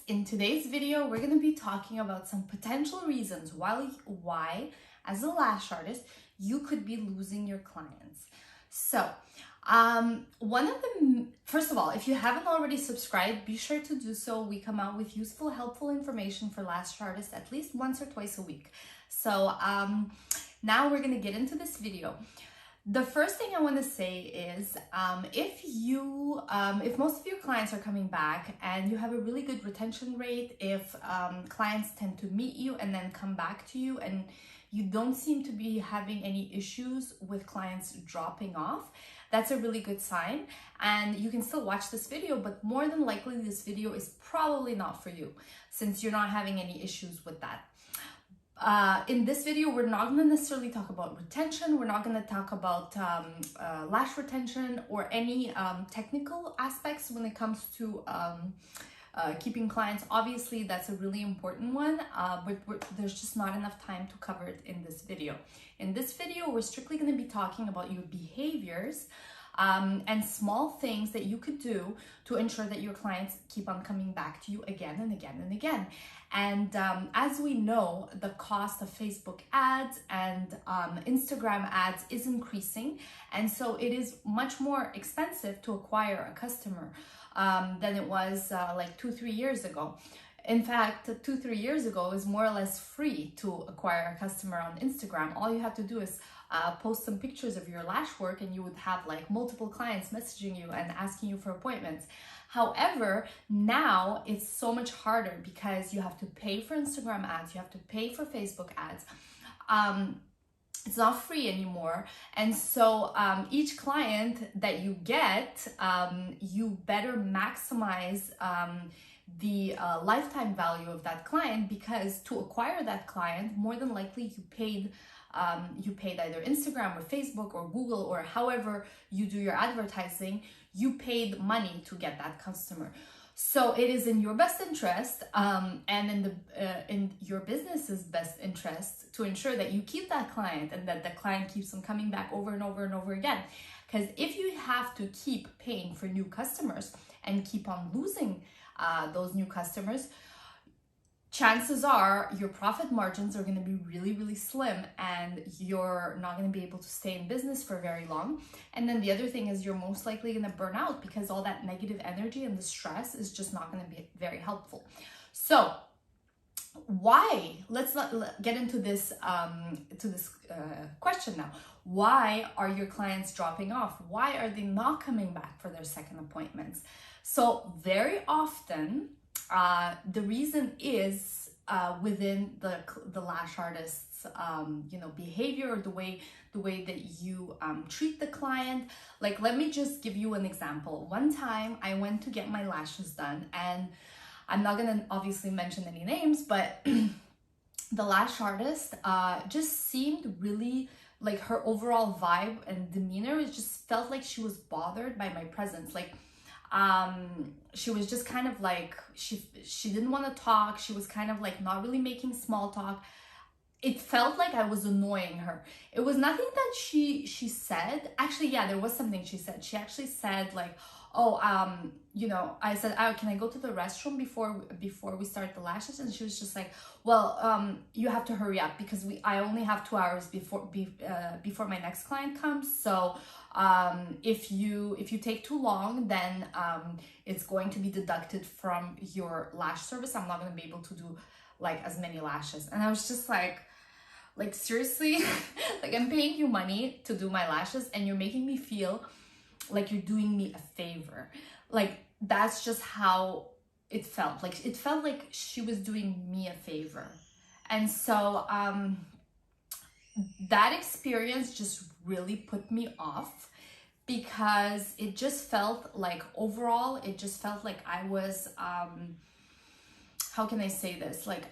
in today's video, we're going to be talking about some potential reasons why, as a lash artist, you could be losing your clients. So, first of all, if you haven't already subscribed, be sure to do so. We come out with useful, helpful information for lash artists at least once or twice a week. So, now we're going to get into this video. The first thing I want to say is if most of your clients are coming back and you have a really good retention rate, if clients tend to meet you and then come back to you and you don't seem to be having any issues with clients dropping off, that's a really good sign. And you can still watch this video, but more than likely this video is probably not for you since you're not having any issues with that. In this video, we're not going to necessarily talk about retention. We're not going to talk about lash retention or any technical aspects when it comes to keeping clients. Obviously, that's a really important one, but there's just not enough time to cover it in this video. In this video, we're strictly going to be talking about your behaviors and small things that you could do to ensure that your clients keep on coming back to you again and again and again. And as we know, the cost of Facebook ads and Instagram ads is increasing. And so it is much more expensive to acquire a customer than it was like 2-3 years ago. In fact, 2-3 years ago, it was more or less free to acquire a customer on Instagram. All you have to do is post some pictures of your lash work and you would have like multiple clients messaging you and asking you for appointments. However, now it's so much harder because you have to pay for Instagram ads, you have to pay for Facebook ads. It's not free anymore. And so each client that you get, you better maximize the lifetime value of that client, because to acquire that client, more than likely you paid either Instagram or Facebook or Google or however you do your advertising, you paid money to get that customer. So it is in your best interest and in your business's best interest to ensure that you keep that client and that the client keeps on coming back over and over and over again. Because if you have to keep paying for new customers and keep on losing those new customers, chances are your profit margins are going to be really, really slim and you're not going to be able to stay in business for very long. And then the other thing is you're most likely going to burn out because all that negative energy and the stress is just not going to be very helpful. So why? Let's get into this question now. Why are your clients dropping off? Why are they not coming back for their second appointments? So very often, the reason is within the lash artist's behavior or the way that you treat the client. Like, let me just give you an example. One time I went to get my lashes done, and I'm not gonna obviously mention any names, but the lash artist just seemed really, like, her overall vibe and demeanor, it just felt like she was bothered by my presence. Like, she was just kind of like, she didn't want to talk. She was kind of like not really making small talk. It felt like I was annoying her. It was nothing that she said. Actually, yeah, there was something she said. She actually said like, oh, I said, oh, can I go to the restroom before we start the lashes? And she was just like, well, you have to hurry up because I only have 2 hours before my next client comes. So if you take too long, then it's going to be deducted from your lash service. I'm not going to be able to do like as many lashes. And I was just like seriously, like, I'm paying you money to do my lashes and you're making me feel like you're doing me a favor. Like, that's just how it felt. Like, it felt like she was doing me a favor. And so that experience just really put me off, because it just felt like, overall, it just felt like I was, how can I say this? Like,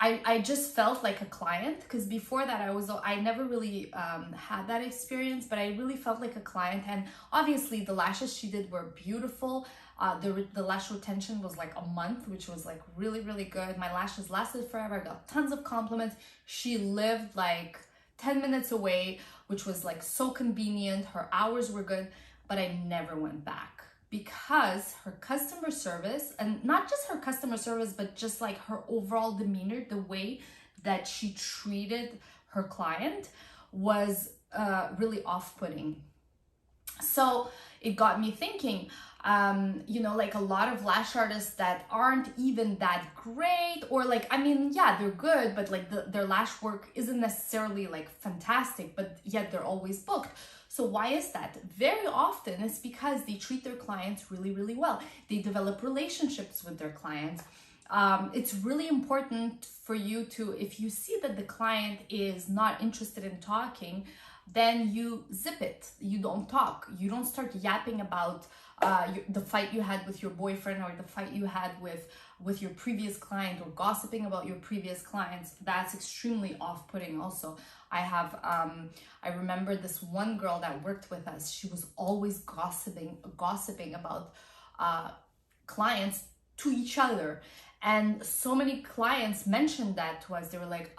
I just felt like a client, because before that I never really had that experience, but I really felt like a client. And obviously the lashes she did were beautiful. The lash retention was like a month, which was like really, really good. My lashes lasted forever. I got tons of compliments. She lived like 10 minutes away, which was like so convenient. Her hours were good, but I never went back. because her customer service, and not just her customer service, but just like her overall demeanor, the way that she treated her client was really off-putting. So it got me thinking, you know, like a lot of lash artists that aren't even that great, or like, I mean, yeah, they're good, but like their lash work isn't necessarily like fantastic, but yet they're always booked. So why is that? Very often it's because they treat their clients really, really well. They develop relationships with their clients. It's really important for you to, if you see that the client is not interested in talking, then you zip it. You don't talk. You don't start yapping about the fight you had with your boyfriend, or the fight you had with your previous client, or gossiping about your previous clients. That's extremely off-putting also. I remember this one girl that worked with us. She was always gossiping about clients to each other. And so many clients mentioned that to us. They were like,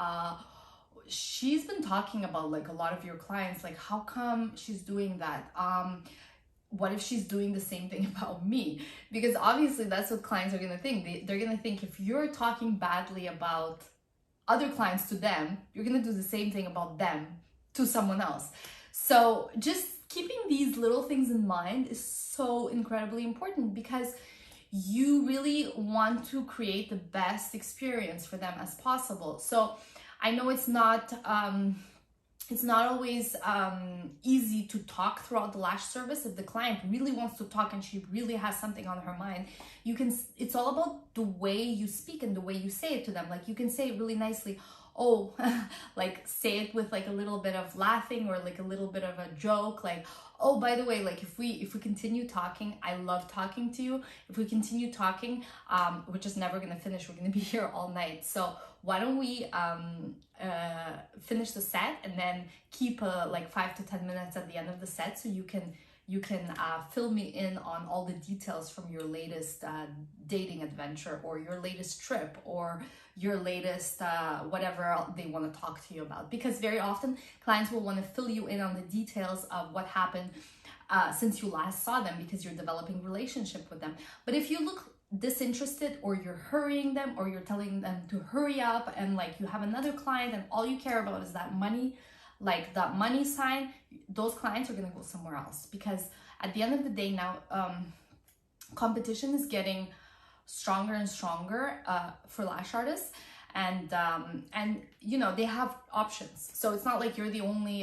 she's been talking about like a lot of your clients, like how come she's doing that? What if she's doing the same thing about me? Because obviously that's what clients are gonna think. They're gonna think if you're talking badly about other clients to them, you're gonna do the same thing about them to someone else. So just keeping these little things in mind is so incredibly important, because you really want to create the best experience for them as possible. So I know it's not always easy to talk throughout the lash service. If the client really wants to talk and she really has something on her mind, it's all about the way you speak and the way you say it to them. Like you can say it really nicely. Oh, like say it with like a little bit of laughing, or like a little bit of a joke, like, oh, by the way, like if we continue talking, I love talking to you. If we continue talking, we're just never gonna finish. We're gonna be here all night. So why don't we finish the set and then keep like 5 to 10 minutes at the end of the set, so you can fill me in on all the details from your latest dating adventure, or your latest trip, or your latest whatever they want to talk to you about. Because very often clients will want to fill you in on the details of what happened since you last saw them, because you're developing relationship with them. But if you look disinterested, or you're hurrying them, or you're telling them to hurry up, and like you have another client and all you care about is that money, like that money sign, those clients are going to go somewhere else. Because at the end of the day now, competition is getting stronger and stronger for lash artists, and you know, they have options. So it's not like you're the only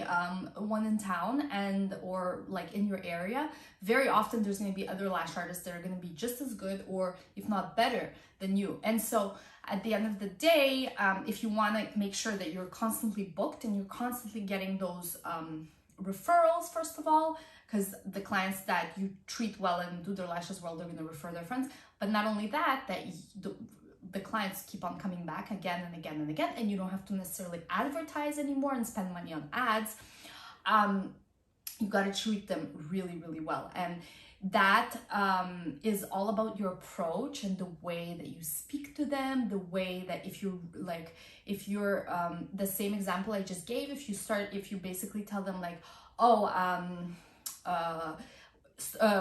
one in town, or like in your area. Very often there's going to be other lash artists that are going to be just as good, or if not better than you. And so at the end of the day, if you want to make sure that you're constantly booked and you're constantly getting those referrals, first of all, because the clients that you treat well and do their lashes well, they're going to refer their friends. But not only that, the clients keep on coming back again and again and again, and you don't have to necessarily advertise anymore and spend money on ads. You got to treat them really, really well. And that is all about your approach and the way that you speak to them, the way that if you're the same example I just gave, if you basically tell them like, oh,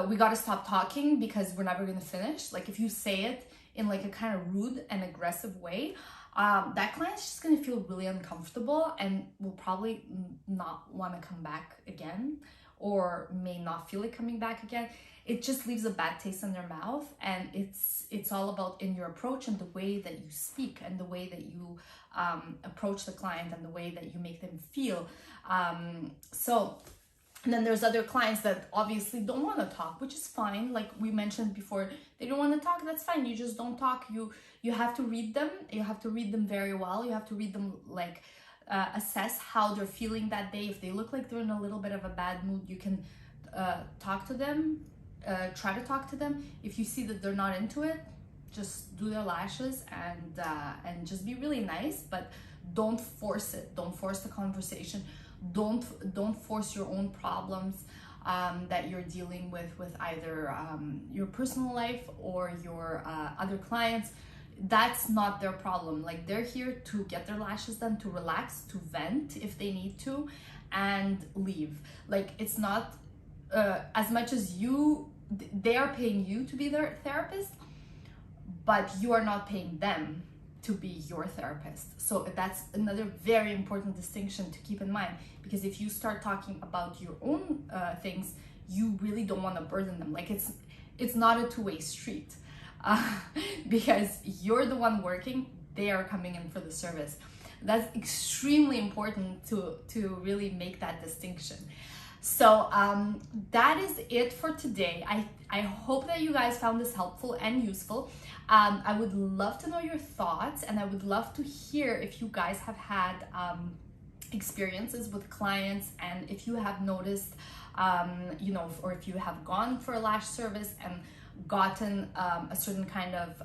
we got to stop talking because we're never going to finish. Like if you say it in like a kind of rude and aggressive way, that client's just going to feel really uncomfortable and will probably not want to come back again, or may not feel like coming back again. It just leaves a bad taste in their mouth. And it's all about in your approach and the way that you speak and the way that you approach the client and the way that you make them feel. And then there's other clients that obviously don't want to talk, which is fine. Like we mentioned before, they don't want to talk, that's fine. You just don't talk. You have to read them. You have to read them very well. You have to read them, like assess how they're feeling that day. If they look like they're in a little bit of a bad mood, you can talk to them, try to talk to them. If you see that they're not into it, just do their lashes and just be really nice, but don't force it. Don't force the conversation. Don't force your own problems that you're dealing with either your personal life or your other clients. That's not their problem. Like they're here to get their lashes done, to relax, to vent if they need to, and leave. Like it's not as much as you they are paying you to be their therapist, but you are not paying them to be your therapist. So that's another very important distinction to keep in mind, because if you start talking about your own things, you really don't want to burden them. Like it's not a two-way street, because you're the one working, they are coming in for the service. That's extremely important to really make that distinction. So that is it for today. I hope that you guys found this helpful and useful. I would love to know your thoughts, and I would love to hear if you guys have had experiences with clients, and if you have noticed, you know, or if you have gone for a lash service and gotten a certain kind of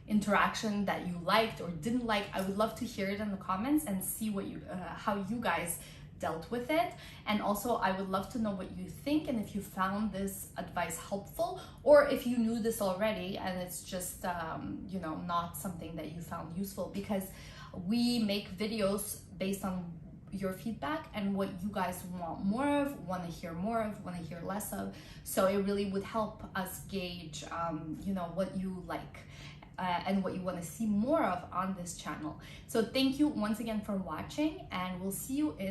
interaction that you liked or didn't like. I would love to hear it in the comments and see what you how you guys dealt with it. And also I would love to know what you think, and if you found this advice helpful, or if you knew this already and it's just you know, not something that you found useful, because we make videos based on your feedback and what you guys want more of, want to hear more of, want to hear less of. So it really would help us gauge you know, what you like and what you want to see more of on this channel. So thank you once again for watching, and we'll see you in